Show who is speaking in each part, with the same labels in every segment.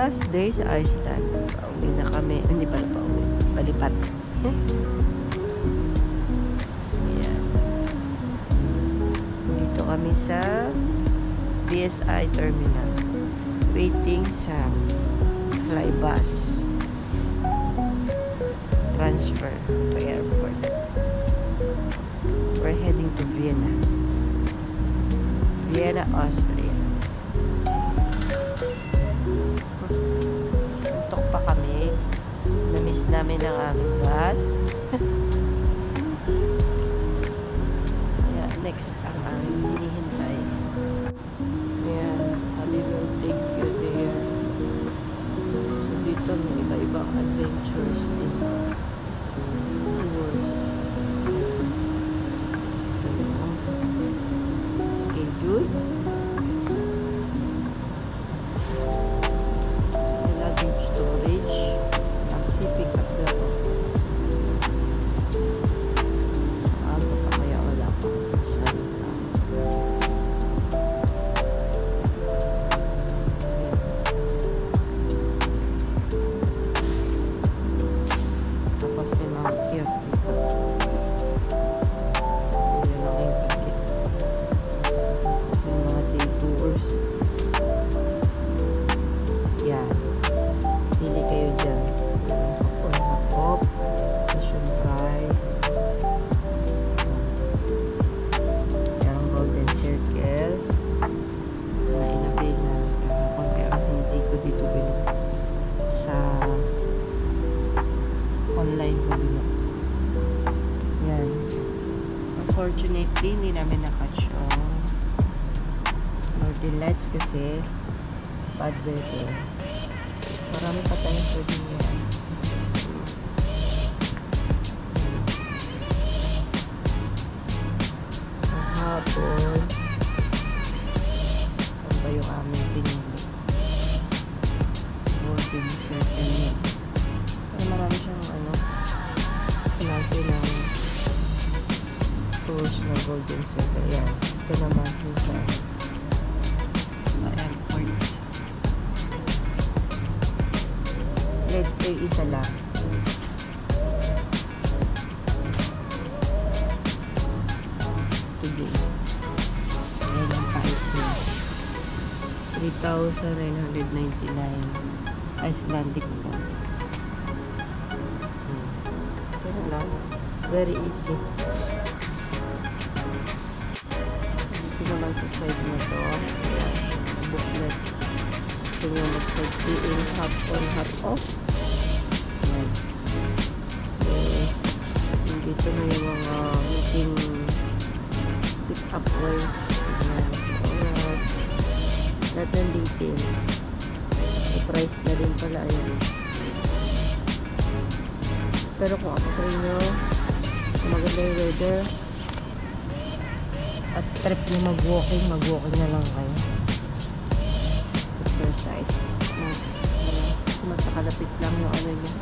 Speaker 1: last day sa Iceland. Pauwi na kami. Hindi pala pauwi. Palipat. Ayan. Dito kami sa DSI Terminal. Waiting sa Flybus. Transfer to airport. We're heading to Vienna. Vienna, Austria. Tuntok pa kami. Na-miss namin ang aming bus. Yeah, next ang aming hinihintay. Yeah, sabi mo, thank you dear. So dito may iba-ibang adventures din. Tours. Schedule. Luggage storage. Taxi pick up na ako. Ano pa kaya wala pa. Sorry na. Tapos may mga kiosk dito. Pwede lang yung ticket. Tapos may mga day tours. Yan. Pili kayo dyan. Or hop, station price. Yan ang Golden Circle. Na inabil namin kahapon. Pero hindi ko dito binuk. Sa online ko binuk. Yan. Unfortunately, hindi namin nakatch yung Northern Lights kasi bad weather. Marami pa tayong pwede yan. Kahapon, saan ba yung aming pinili? Golden Circle yan. Pero marami siyang klase ng tours na Golden Circle. Yan. Ito naman yung sa airport. Let's say isa lang. Today. Ayan ang price niya. 3,999 Icelandic po. Pero lang. Very easy. Dito naman sa side na to. Ayan. Booklet. Ito yung mag-sightseeing, hop on, hop off. Ayan. So, dito na yung mga meeting pick up points. Ayan. Oras. Lahat ng details. May price na rin pala. Ayan. Pero kung ako sa inyo, maganda yung weather at trip na mag-walking na lang kayo. Exercise. Mas nakalapit lang yung niya.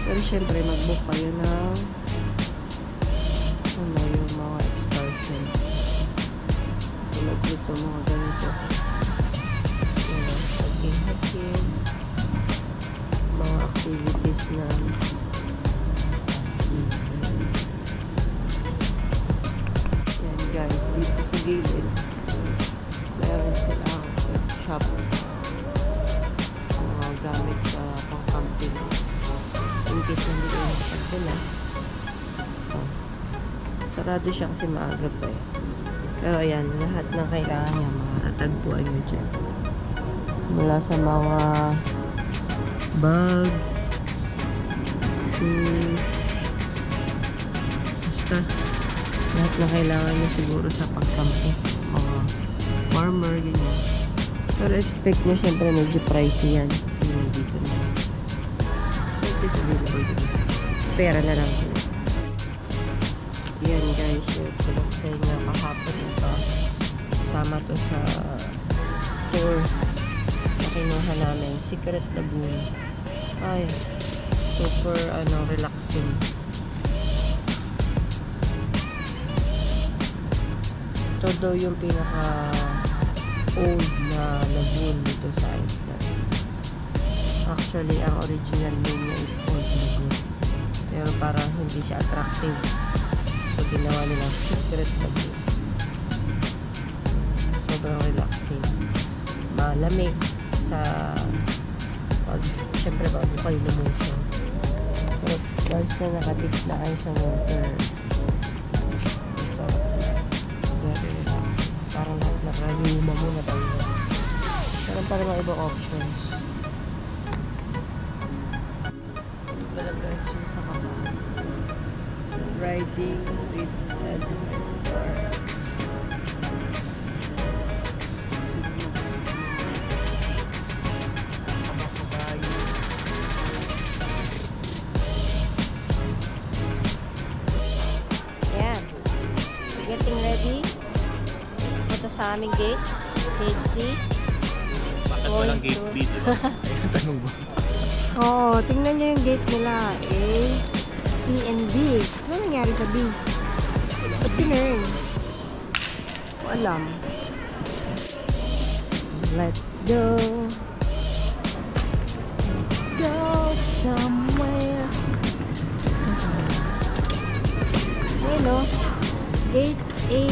Speaker 1: Pero syempre mag-book kayo ng yung mga excursion. Tulad dito mga ganito. Hiking, mga activities na yan guys, dito sa gilid meron silang shop, mga gamit sa pang-camping in case hindi kayo nagpagdala. Sarado siya kasi maaga pa eh, pero ayan, lahat ng kailangan niya matatagpuan nyo dyan, mula sa mga bags, shoes, basta lahat na kailangan nyo siguro sa pag-camping, mga warmer, ganyan. Pero expect nyo syempre medyo pricey yan kasi dito na it is available dito. Pera na lang yan guys, share ko lang sa inyo kahapon ito, kasama to sa tour na kinuha namin, Secret Lagoon. Ay, super relaxing. Ito daw yung pinaka old na na lagoon dito sa Iceland. Actually, ang original name niya is Old Lagoon. Pero parang hindi siya attractive. So, ginawa nilang Secret Lagoon. Sobrang relaxing. Malamig sa siyempre bago kayo lumusong. Pero once na nakadip na kayo sa water, so, very relaxing. Parang nakalima muna tayo. Parang para mga ibang options. Ito pala guys yung sa kapal. Riding with Edward Star. Ayan. Getting ready. Punta sa aming gate. Gate C.
Speaker 2: Bakit walang gate B? Tanong mo.
Speaker 1: Oo, tingnan nyo yung gate nila. A, C, and B. Ano nangyari sa B? Ba't tinurn? Alam. Let's go. Go somewhere. Ayun o. Gate A,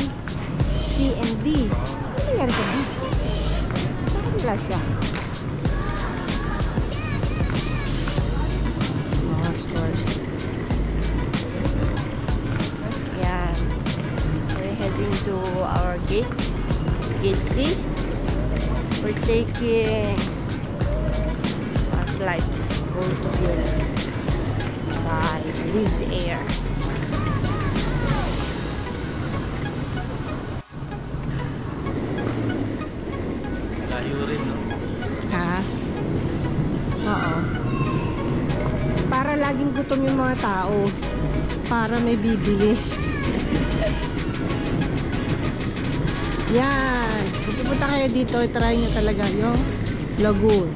Speaker 1: C, and D. Ano nangyari sa B? Saan wala siya? Mga stores. Yan. We're heading to our gate. Gate C. We're taking our flight. Going to Finland by Wizz Air.
Speaker 2: Layo rin, no?
Speaker 1: Ha? Oo. Para laging gutom yung mga tao. Para may bibili. Yan. Kung pupunta kayo dito, try nyo talaga yung lagoon.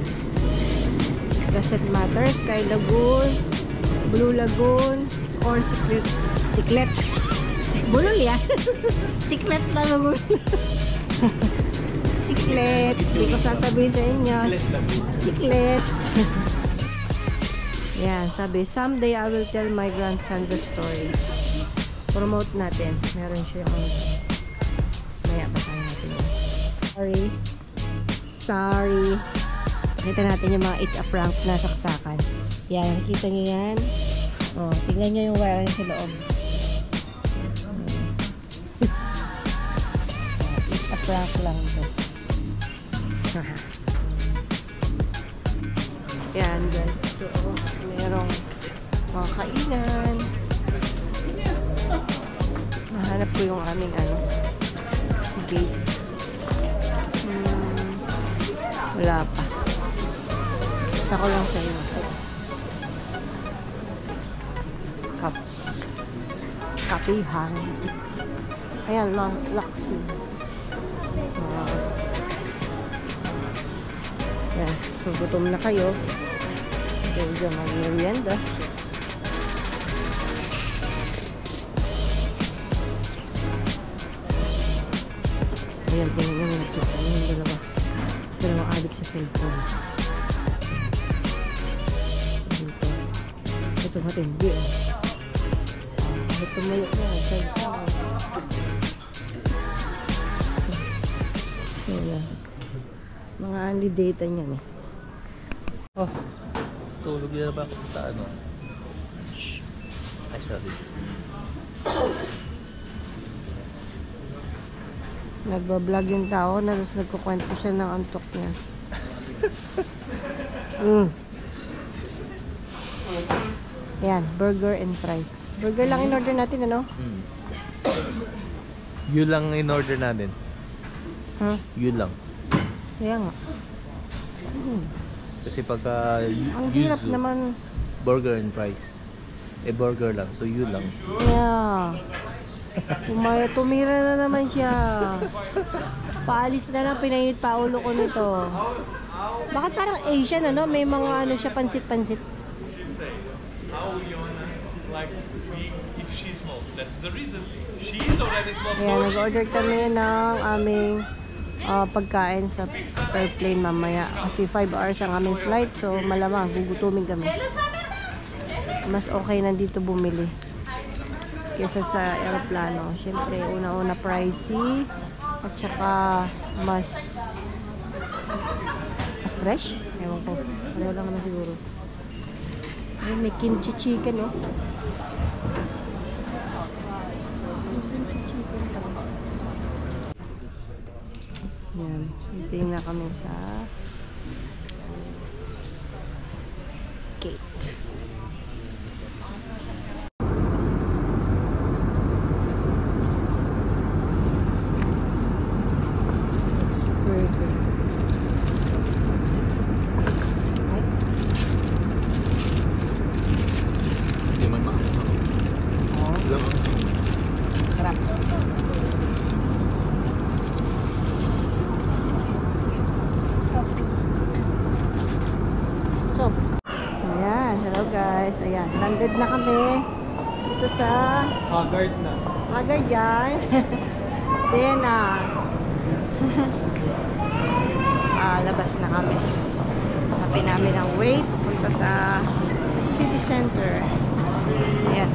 Speaker 1: Doesn't matter, Sky Lagoon, Blue Lagoon, or Siklet. Bulol yan. Siklet Lagoon. Siklet. Hindi ko sasabihin sa inyo. Siklet. Yan, sabi, someday I will tell my grandson the story. Promote natin. Meron siya yung maya basahin natin yan. Sorry. Nakita natin yung mga It's a Prank na saksakan. Yan, nakikita nyo yan. O, tingnan nyo yung wiring sa loob. It's a prank lang ito. Yan guys. So, merong mga kainan. Nahanap ko yung aming gate. Wala pa. Basta ko lang sa'yo. Kapihan. Ayan, Luxins. Yan. Kung gutom na kayo, dahil dyan mag-merienda. Ayan, tingnan nyo yung check. Ayan yung dalawang adik sa cellphone. Ito matindi eh. Kahit tumayo na, cellphone. Ayan. Mga only data niyan eh.
Speaker 2: Oh, tulog na ba ako sa ano? Shhh. Ay, sorry.
Speaker 1: Nagbablog yung tao, nagkukwento siya ng antok niya. Ayan, burger and fries. Burger lang in order natin, ano?
Speaker 2: Yun lang in order natin.
Speaker 1: Huh?
Speaker 2: Yun lang.
Speaker 1: Kaya nga.
Speaker 2: Kasi pagka
Speaker 1: Ang hirap naman.
Speaker 2: burger and fries. Burger lang. So yun lang.
Speaker 1: Yeah. Tumira na naman siya. Paalis na lang, pinainit pa ulo ko nito. Bakit parang Asian, ano? May mga ano siya, pansit-pansit. Ayan, nag-order kami ng aming pagkain sa airplane mamaya. Kasi 5 hours ang aming flight. So, malamang gugutumin kami. Mas okay nandito bumili kesa sa aeroplano. Siyempre, una-una pricey. At saka, mas fresh. Ewan ko. Pareho lang naman siguro. Ayun, may kimchi chicken, oh. Yan. Hintayin na kami sa gate. Burger.
Speaker 2: Hindi man makakita.
Speaker 1: Oh,
Speaker 2: Lang ang
Speaker 1: sarap. So, ayan. Hello guys. Ayan. Landed na kami dito sa
Speaker 2: Haggard na.
Speaker 1: Haggard yan. Then, labas na kami. Sabi namin ang wait punta sa city center. Ayan.